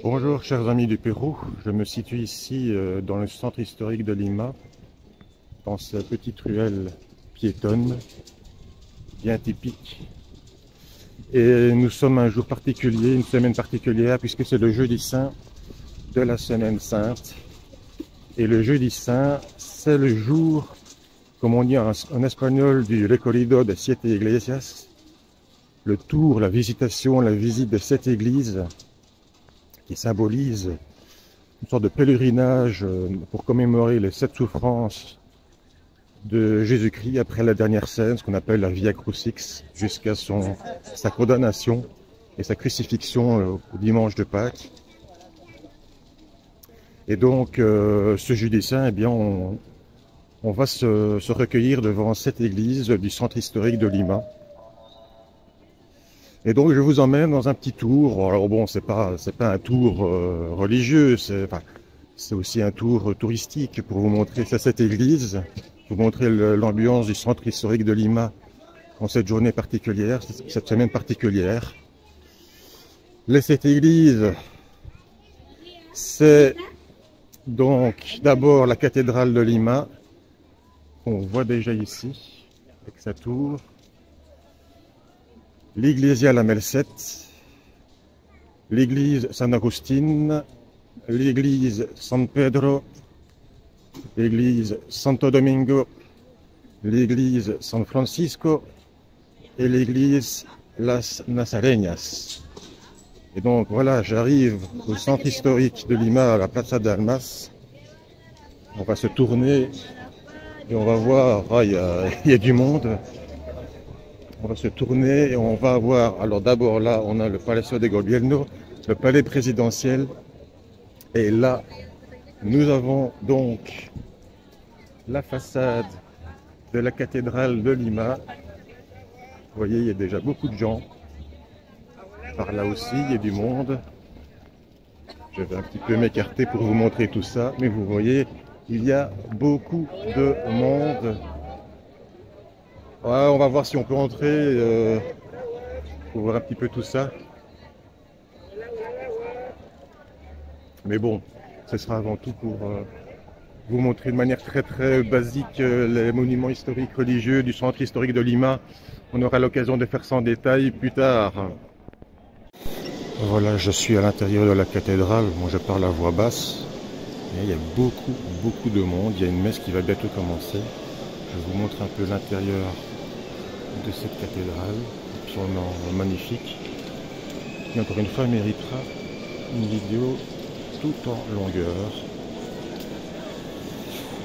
Bonjour chers amis du Pérou, je me situe ici dans le centre historique de Lima, dans cette petite ruelle piétonne, bien typique. Et nous sommes un jour particulier, une semaine particulière, puisque c'est le jeudi saint de la semaine sainte. Et le jeudi saint, c'est le jour, comme on dit en espagnol, du recorrido de siete iglesias, le tour, la visitation, la visite de 7 églises, qui symbolise une sorte de pèlerinage pour commémorer les 7 souffrances de Jésus-Christ après la dernière scène, ce qu'on appelle la Via Crucix, jusqu'à sa condamnation et sa crucifixion au dimanche de Pâques. Et donc, ce jeudi saint, eh bien, on va se recueillir devant cette église du centre historique de Lima. Et donc, je vous emmène dans un petit tour. Alors bon, c'est pas un tour religieux, c'est aussi un tour touristique pour vous montrer cette église, vous montrer l'ambiance du centre historique de Lima en cette journée particulière, cette semaine particulière. Cette église, c'est donc d'abord la cathédrale de Lima, qu'on voit déjà ici, avec sa tour. L'Iglesia La Merced, l'église San Agustín, l'église San Pedro, l'église Santo Domingo, l'église San Francisco et l'église Las Nazareñas. Et donc voilà, j'arrive au centre historique de Lima, à la Plaza de Armas. On va se tourner et on va voir, il y a du monde. On va se tourner et on va voir, alors d'abord là, on a le Palacio de Gobierno, le palais présidentiel. Et là, nous avons donc la façade de la cathédrale de Lima. Vous voyez, il y a déjà beaucoup de gens. Par là aussi, il y a du monde. Je vais un petit peu m'écarter pour vous montrer tout ça. Mais vous voyez, il y a beaucoup de monde. Ouais, on va voir si on peut entrer pour voir un petit peu tout ça. Mais bon, ce sera avant tout pour vous montrer de manière très basique les monuments historiques religieux du centre historique de Lima. On aura l'occasion de faire ça en détail plus tard. Voilà, je suis à l'intérieur de la cathédrale. Moi, je parle à voix basse. Et il y a beaucoup de monde. Il y a une messe qui va bientôt commencer. Je vous montre un peu l'intérieur de cette cathédrale, absolument magnifique, qui encore une fois méritera une vidéo tout en longueur.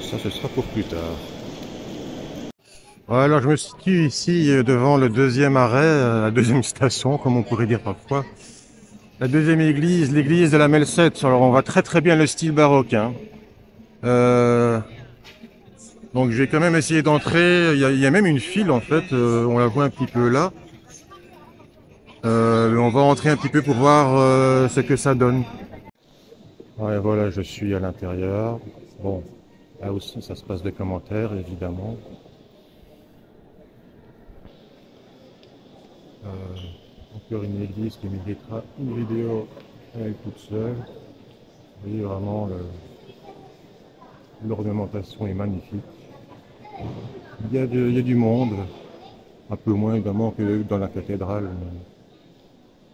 Ça, ce sera pour plus tard. Voilà, je me situe ici devant le deuxième arrêt, la deuxième station, comme on pourrait dire parfois. La deuxième église, l'église de la Merced. Alors, on voit très bien le style baroque, hein. Donc je vais quand même essayer d'entrer. Il y a même une file en fait, on la voit un petit peu là. On va entrer un petit peu pour voir ce que ça donne. Ouais, voilà, je suis à l'intérieur. Bon, là aussi ça se passe des commentaires évidemment. Encore une église qui méritera une vidéo à elle toute seule. Vous voyez vraiment l'ornementation est magnifique. Il y a du monde, un peu moins évidemment que dans la cathédrale, mais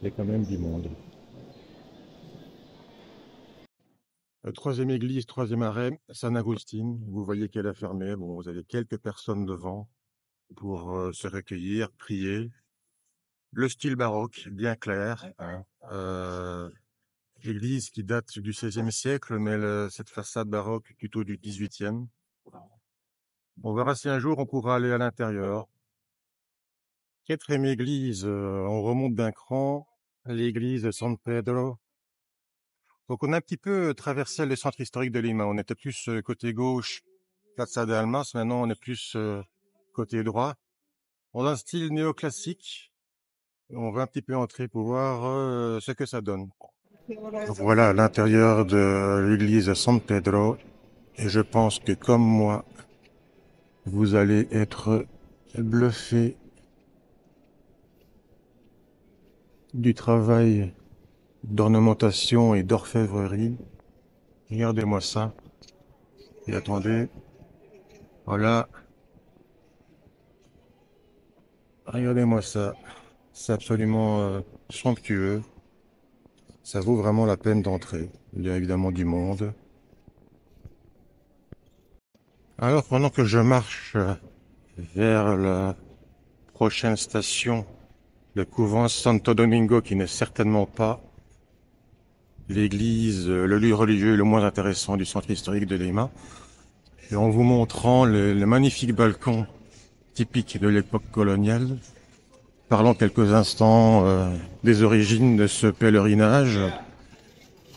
il y a quand même du monde. Troisième église, troisième arrêt, San Agustín. Vous voyez qu'elle est fermée. Bon, vous avez quelques personnes devant pour se recueillir, prier. Le style baroque, bien clair, hein. Église qui date du XVIe siècle, mais cette façade baroque plutôt du XVIIIe. On verra si un jour on pourra aller à l'intérieur. Quatrième église, on remonte d'un cran, l'église de San Pedro. Donc on a un petit peu traversé le centre historique de Lima. On était plus côté gauche, Plaza de Armas. Maintenant on est plus côté droit. On a un style néoclassique. On va un petit peu entrer pour voir ce que ça donne. Donc voilà l'intérieur de l'église de San Pedro. Et je pense que comme moi, vous allez être bluffé du travail d'ornementation et d'orfèvrerie. Regardez-moi ça. Et attendez. Voilà. Regardez-moi ça. C'est absolument somptueux. Ça vaut vraiment la peine d'entrer. Il y a évidemment du monde. Alors, pendant que je marche vers la prochaine station, le couvent Santo Domingo, qui n'est certainement pas l'église, le lieu religieux le moins intéressant du centre historique de Lima, et en vous montrant le magnifique balcon typique de l'époque coloniale, parlons quelques instants des origines de ce pèlerinage,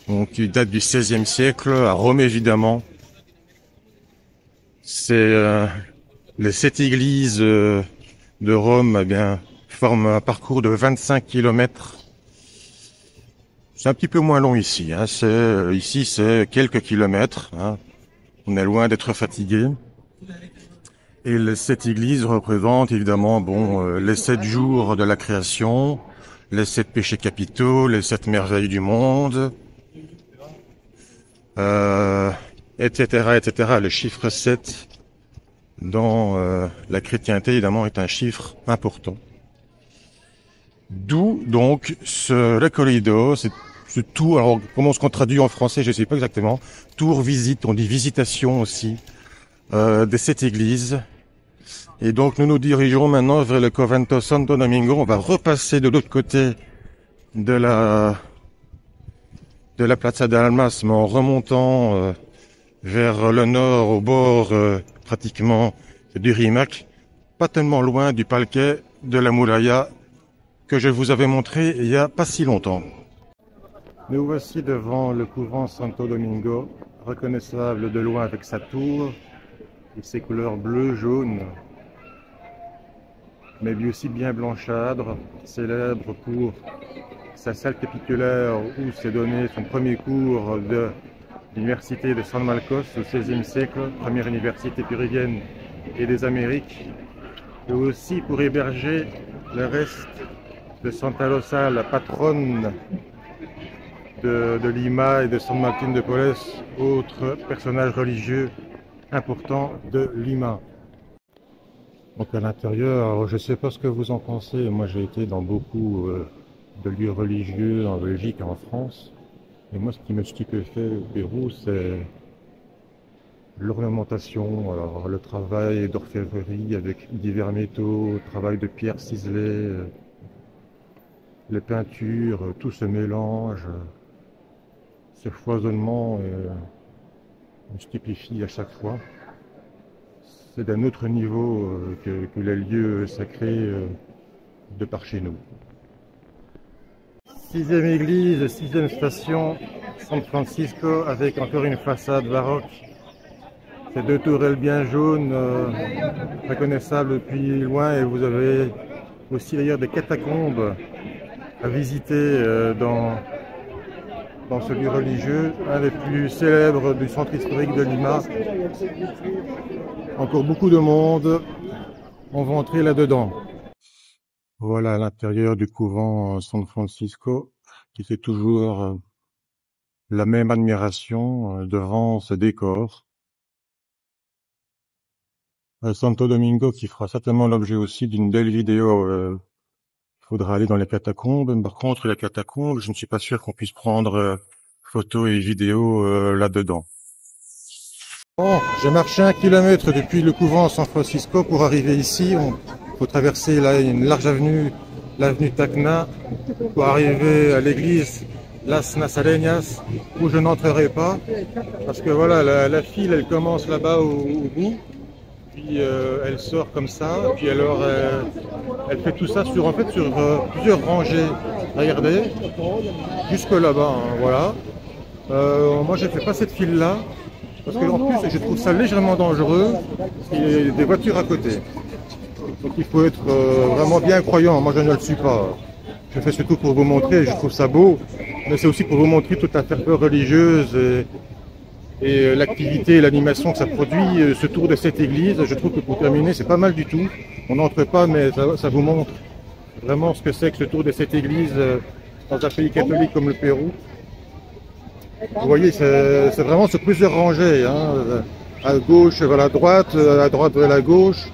donc qui date du XVIe siècle, à Rome évidemment. C'est les 7 églises de Rome, eh bien, forment un parcours de 25 kilomètres. C'est un petit peu moins long ici, hein. Ici c'est quelques kilomètres, hein. On est loin d'être fatigué. Et les 7 églises représentent évidemment les 7 jours de la création, les 7 péchés capitaux, les 7 merveilles du monde, etc., etc. Le chiffre 7 dans la chrétienté évidemment est un chiffre important. D'où donc ce recorrido, c'est tour, alors comment on se traduit en français, je ne sais pas exactement, tour, visite, on dit visitation aussi, de cette église. Et donc nous nous dirigeons maintenant vers le Convento Santo Domingo. On va repasser de l'autre côté de la Plaza de Almas, mais en remontant vers le nord, au bord pratiquement du Rimac, pas tellement loin du parquet de la Muralla que je vous avais montré il y a pas si longtemps. Nous voici devant le couvent Santo Domingo, reconnaissable de loin avec sa tour et ses couleurs bleu-jaune, mais lui aussi bien blanchâtre, célèbre pour sa salle capitulaire où s'est donné son premier cours de l'université de San Marcos au XVIe siècle, première université péruvienne et des Amériques, et aussi pour héberger le reste de Santa Rosa, la patronne de Lima et de San Martín de Porres, autre personnage religieux important de Lima. Donc à l'intérieur, je ne sais pas ce que vous en pensez, moi j'ai été dans beaucoup de lieux religieux en Belgique et en France, et moi ce qui me stupéfait au Pérou c'est l'ornementation, alors le travail d'orfèvrerie avec divers métaux, le travail de pierre ciselée, les peintures, tout se mélange, ce foisonnement me stupéfie à chaque fois. C'est d'un autre niveau que les lieux sacrés de par chez nous. 6e église, 6e station, San Francisco, avec encore une façade baroque. Ces 2 tourelles bien jaunes, reconnaissables depuis loin, et vous avez aussi d'ailleurs des catacombes à visiter dans ce lieu religieux, un des plus célèbres du centre historique de Lima. Encore beaucoup de monde, on va entrer là-dedans. Voilà l'intérieur du couvent San Francisco, qui fait toujours la même admiration devant ce décor. Santo Domingo qui fera certainement l'objet aussi d'une belle vidéo. Il faudra aller dans les catacombes. Par contre, les catacombes, je ne suis pas sûr qu'on puisse prendre photos et vidéos là-dedans. Bon, j'ai marché 1 kilomètre depuis le couvent San Francisco pour arriver ici. Il faut traverser là une large avenue, l'avenue Tacna, pour arriver à l'église Las Nazareñas, où je n'entrerai pas, parce que voilà, la file elle commence là-bas au bout, puis elle sort comme ça, puis alors elle fait tout ça sur plusieurs rangées. Regardez, jusque là-bas, hein, voilà. Moi j'ai fait pas cette file là, parce que en plus je trouve ça légèrement dangereux, parce qu'il y a des voitures à côté. Donc il faut être vraiment bien croyant, moi je ne le suis pas. Je fais surtout pour vous montrer, je trouve ça beau, mais c'est aussi pour vous montrer toute la ferveur religieuse et l'activité et l'animation que ça produit, ce tour de cette église. Je trouve que pour terminer, c'est pas mal du tout. On n'entre pas, mais ça vous montre vraiment ce que c'est que ce tour de cette église dans un pays catholique comme le Pérou. Vous voyez, c'est vraiment sur plusieurs rangées, hein. À gauche vers la droite vers la gauche.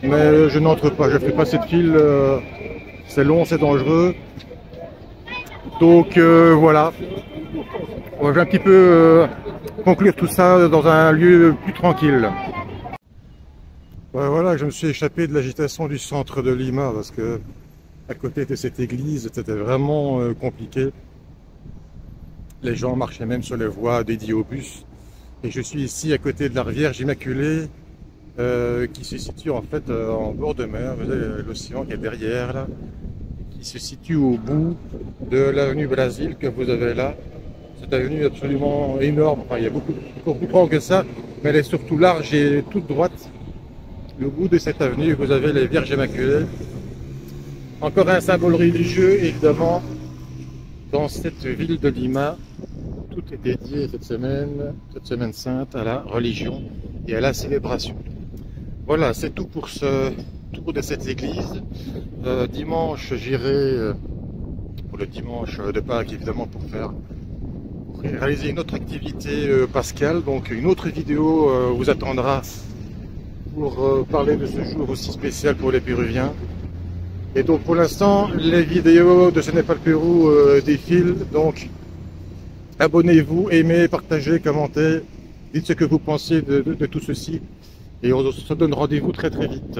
Mais je n'entre pas, je ne fais pas cette file, c'est long, c'est dangereux. Donc voilà, je vais un petit peu conclure tout ça dans un lieu plus tranquille. Voilà, je me suis échappé de l'agitation du centre de Lima parce que à côté de cette église, c'était vraiment compliqué. Les gens marchaient même sur les voies dédiées aux bus. Et je suis ici à côté de la Vierge Immaculée qui se situe en fait en bord de mer. Vous avez l'océan qui est derrière là, qui se situe au bout de l'avenue Brésil que vous avez là. Cette avenue est absolument énorme, enfin, il y a encore plus grand que ça, mais elle est surtout large et toute droite. Au bout de cette avenue, vous avez les Vierges Immaculées. Encore un symbole religieux, évidemment, dans cette ville de Lima. Tout est dédié cette semaine sainte, à la religion et à la célébration. Voilà, c'est tout pour ce tour de cette église. Dimanche, j'irai pour le dimanche de Pâques, évidemment, pour réaliser une autre activité pascale. Donc une autre vidéo vous attendra pour parler de ce jour aussi spécial pour les Péruviens. Et donc pour l'instant, les vidéos de Ce n'est pas le Pérou défilent. Donc abonnez-vous, aimez, partagez, commentez, dites ce que vous pensez de tout ceci. Et on se donne rendez-vous très vite.